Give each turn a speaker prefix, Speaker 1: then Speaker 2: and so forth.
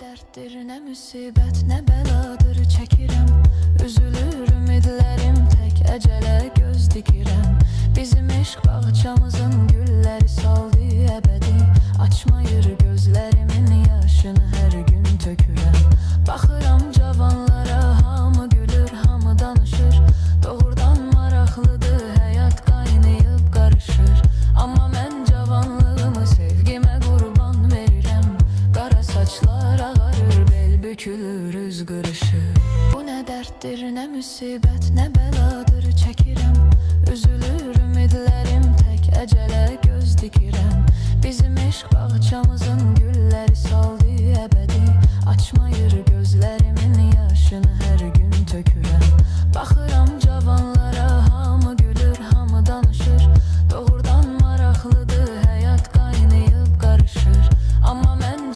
Speaker 1: dərddir, nə müsibət, nə bəladır çəkirəm. Üzülür ümidlərim, tək əcələ göz dikirəm. Bizim eşq bağçamızın gülləri saldı əbədi. Açmayır gözlərimin yaşını hər gün tökürəm. Baxıram cavanlara, hamı gülür, hamı danışır. Doğrudan maraqlıdır, həyat qaynayıb qarışır. Amma mən cavanlığımı sevgimə qurban verirəm. Qara saçlar ağarır, bel bükülür, üz qırışır. Bu nə dərddir, nə müsibət, nə bəladır çəkirəm. Üzülür ümidlərim, tək əcələ göz dikirəm. Bizim eşq bağçamızın gülləri